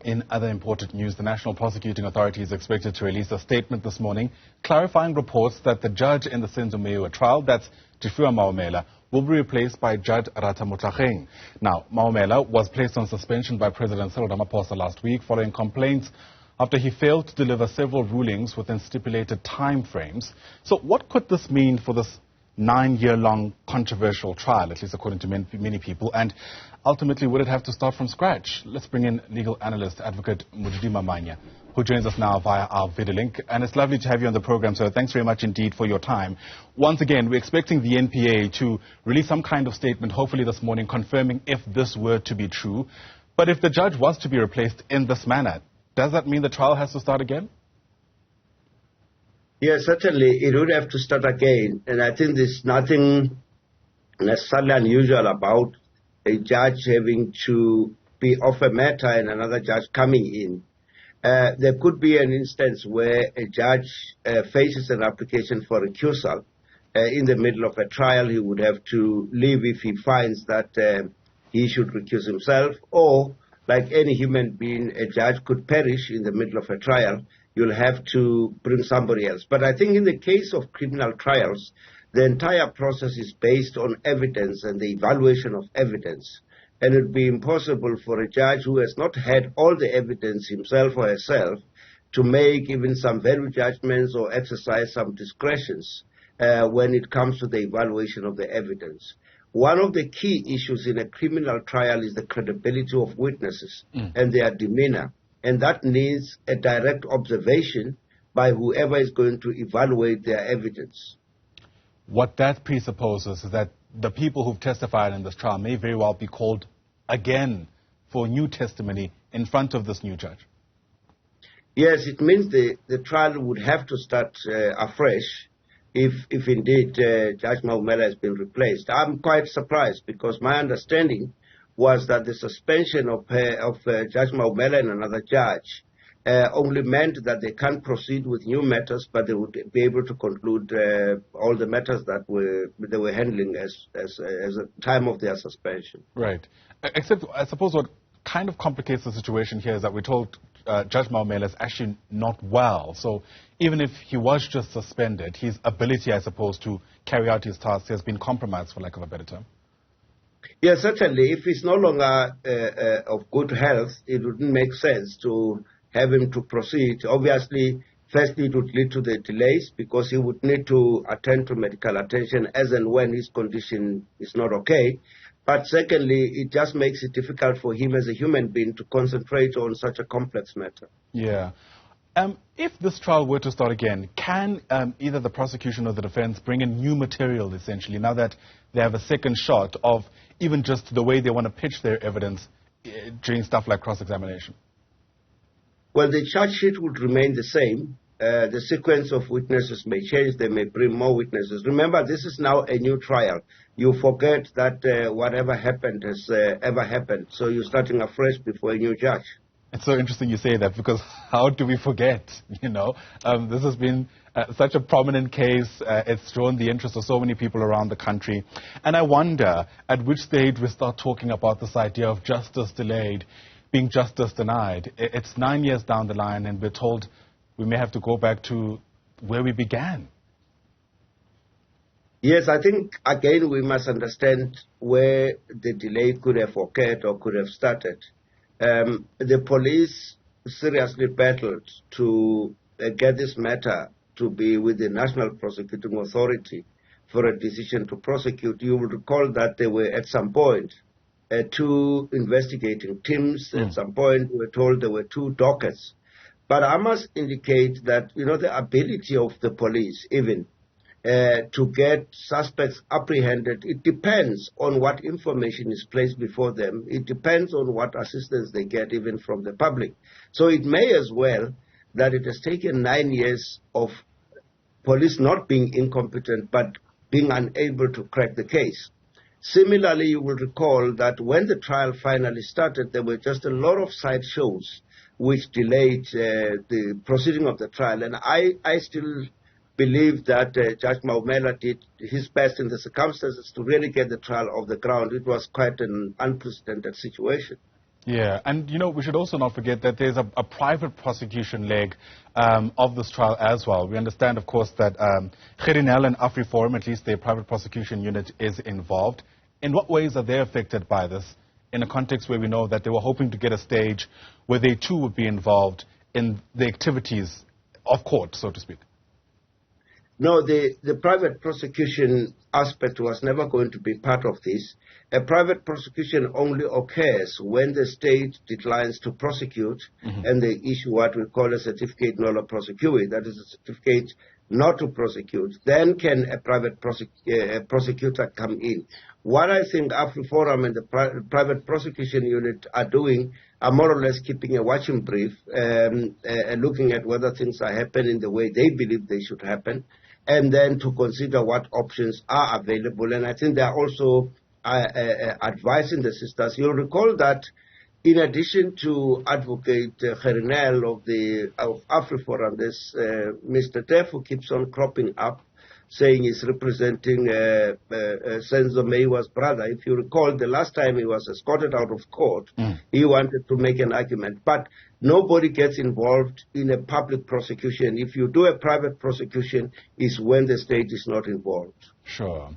In other important news, the National Prosecuting Authority is expected to release a statement this morning clarifying reports that the judge in the Senzo Meyiwa trial, that's Tshifhiwa Maumela, will be replaced by Judge Ratha Mokgoatlheng. Now, Maumela was placed on suspension by President Cyril Ramaphosa last week following complaints after he failed to deliver several rulings within stipulated time frames. So what could this mean for this 9-year-long controversial trial, at least according to many people, and ultimately would it have to start from scratch? Let's bring in legal analyst, advocate Modidima Mannya, who joins us now via our video link. And it's lovely to have you on the program, so thanks very much indeed for your time. Once again, we're expecting the NPA to release some kind of statement, hopefully this morning, confirming if this were to be true. But if the judge was to be replaced in this manner, does that mean the trial has to start again? Yes, certainly it would have to start again. And I think there's nothing necessarily unusual about a judge having to be off a matter and another judge coming in. There could be an instance where a judge faces an application for recusal. In the middle of a trial, he would have to leave if he finds that he should recuse himself, or like any human being, a judge could perish in the middle of a trial. You'll have to bring somebody else. But I think in the case of criminal trials, the entire process is based on evidence and the evaluation of evidence. And it would be impossible for a judge who has not had all the evidence himself or herself to make even some value judgments or exercise some discretions when it comes to the evaluation of the evidence. One of the key issues in a criminal trial is the credibility of witnesses and their demeanor. And that needs a direct observation by whoever is going to evaluate their evidence. What that presupposes is that the people who've testified in this trial may very well be called again for new testimony in front of this new judge. Yes, it means the trial would have to start afresh if indeed Judge Maumela has been replaced. I'm quite surprised because my understanding was that the suspension of Judge Maumela and another judge only meant that they can't proceed with new matters, but they would be able to conclude all the matters that they were handling as a time of their suspension. Right. Except, I suppose what kind of complicates the situation here is that we're told Judge Maumela is actually not well. So even if he was just suspended, his ability, I suppose, to carry out his tasks has been compromised, for lack of a better term. Yes, certainly. If he's no longer of good health, it wouldn't make sense to have him to proceed. Obviously, firstly, it would lead to the delays because he would need to attend to medical attention as and when his condition is not okay. But secondly, it just makes it difficult for him as a human being to concentrate on such a complex matter. Yeah. If this trial were to start again, can either the prosecution or the defense bring in new material, essentially, now that they have a second shot of even just the way they want to pitch their evidence during stuff like cross-examination? Well, the charge sheet would remain the same. The sequence of witnesses may change. They may bring more witnesses. Remember, this is now a new trial. You forget that whatever happened has ever happened. So you're starting afresh before a new judge. It's so interesting you say that, because how do we forget, you know? This has been such a prominent case. It's drawn the interest of so many people around the country. And I wonder at which stage we start talking about this idea of justice delayed being justice denied. It's 9 years down the line and we're told we may have to go back to where we began. Yes, I think, again, we must understand where the delay could have occurred or could have started. The police seriously battled to get this matter to be with the National Prosecuting Authority for a decision to prosecute. You will recall that there were at some point 2 investigating teams. At some point we were told there were 2 dockets. But I must indicate that, you know, the ability of the police even to get suspects apprehended, it depends on what information is placed before them. It depends on what assistance they get even from the public. So it may as well that it has taken 9 years of police not being incompetent but being unable to crack the case. Similarly, you will recall that when the trial finally started, there were just a lot of side shows which delayed the proceeding of the trial. And I still believe that Judge Maumela did his best in the circumstances to really get the trial off the ground. It was quite an unprecedented situation. Yeah, and we should also not forget that there's a private prosecution leg of this trial as well. We understand, of course, that Gerinel and AfriForum, at least their private prosecution unit, is involved. In what ways are they affected by this, in a context where we know that they were hoping to get a stage where they too would be involved in the activities of court, so to speak? No, the private prosecution aspect was never going to be part of this. A private prosecution only occurs when the state declines to prosecute and they issue what we call a certificate nolle prosequi, that is a certificate not to prosecute. Then can a private prosecutor come in. What I think AfriForum and the private prosecution unit are doing are more or less keeping a watching brief, looking at whether things are happening the way they believe they should happen, and then to consider what options are available. And I think they are also advising the sisters. You'll recall that in addition to Advocate Gerinel of AfriForum, there's Mr. Tef, who keeps on cropping up, saying he's representing Senzo Meyiwa's brother. If you recall, the last time he was escorted out of court, he wanted to make an argument. But nobody gets involved in a public prosecution. If you do a private prosecution, it's when the state is not involved. Sure.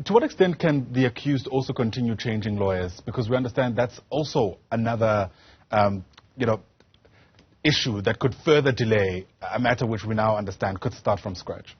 To what extent can the accused also continue changing lawyers? Because we understand that's also another, issue that could further delay a matter which we now understand could start from scratch.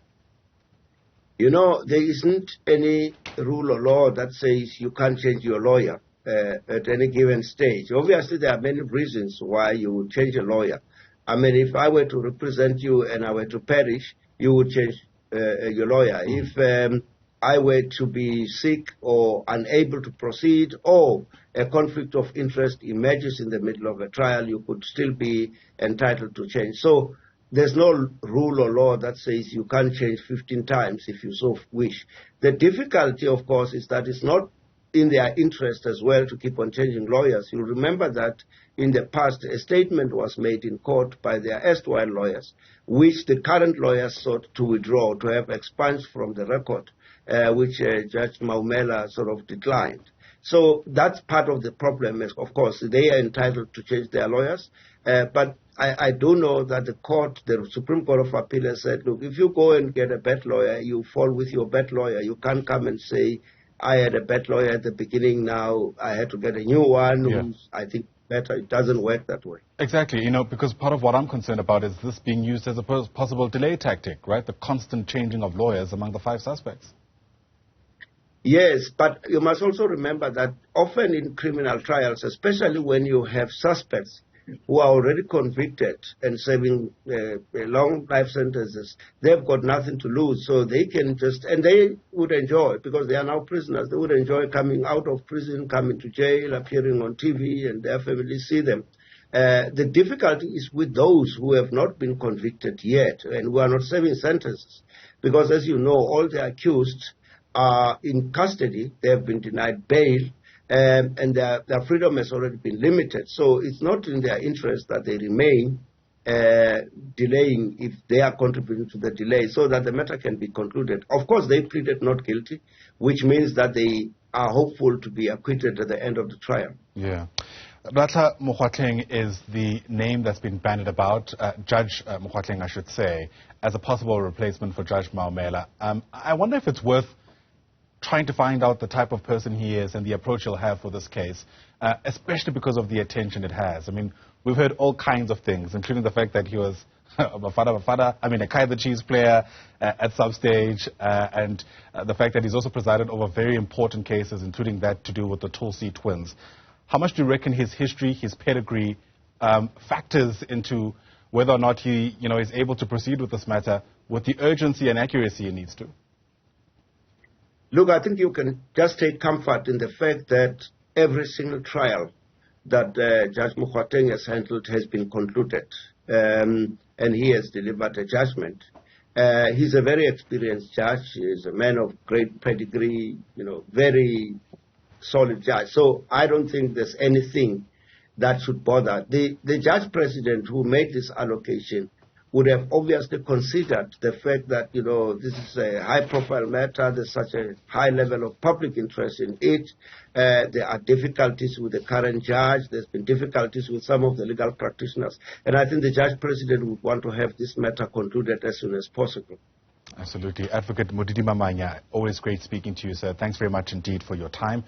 There isn't any rule or law that says you can't change your lawyer at any given stage. Obviously, there are many reasons why you would change a lawyer. I mean, if I were to represent you and I were to perish, you would change your lawyer. If I were to be sick or unable to proceed, or a conflict of interest emerges in the middle of a trial, you could still be entitled to change. So there's no rule or law that says you can't change 15 times if you so wish. The difficulty, of course, is that it's not in their interest as well to keep on changing lawyers. You'll remember that in the past, a statement was made in court by their erstwhile lawyers, which the current lawyers sought to withdraw, to have expunged from the record, which Judge Maumela sort of declined. So that's part of the problem. Of course, they are entitled to change their lawyers, but I do know that the Supreme Court of Appeal has said, look, if you go and get a bad lawyer, you fall with your bad lawyer. You can't come and say, I had a bad lawyer at the beginning, now I had to get a new one, who's, I think, better. It doesn't work that way. Exactly, because part of what I'm concerned about is this being used as a possible delay tactic, right? The constant changing of lawyers among the 5 suspects. Yes, but you must also remember that often in criminal trials, especially when you have suspects who are already convicted and serving long life sentences, they've got nothing to lose. So they can and they would enjoy, because they are now prisoners, they would enjoy coming out of prison, coming to jail, appearing on TV, and their families see them. The difficulty is with those who have not been convicted yet and who are not serving sentences, because as you know, all the accused are in custody. They have been denied bail, and their freedom has already been limited. So it's not in their interest that they remain delaying if they are contributing to the delay, so that the matter can be concluded. Of course, they pleaded not guilty, which means that they are hopeful to be acquitted at the end of the trial. Yeah. Ratha Mokgoatlheng is the name that's been bandied about, Judge Mokgoatlheng, I should say, as a possible replacement for Judge Maumela. I wonder if it's worth trying to find out the type of person he is and the approach he'll have for this case, especially because of the attention it has. I mean, we've heard all kinds of things, including the fact that he was a Kaiser Chiefs player at some stage, and the fact that he's also presided over very important cases, including that to do with the Tulsi twins. How much do you reckon his history, his pedigree, factors into whether or not he, is able to proceed with this matter with the urgency and accuracy he needs to? Look, I think you can just take comfort in the fact that every single trial that Judge Mokgoatlheng has handled has been concluded, and he has delivered a judgment. He's a very experienced judge. He's a man of great pedigree, very solid judge. So I don't think there's anything that should bother. The judge president who made this allocation would have obviously considered the fact that, this is a high-profile matter, there's such a high level of public interest in it, there are difficulties with the current judge, there's been difficulties with some of the legal practitioners, and I think the Judge President would want to have this matter concluded as soon as possible. Absolutely. Advocate Modidima Mannya, always great speaking to you, sir. Thanks very much indeed for your time.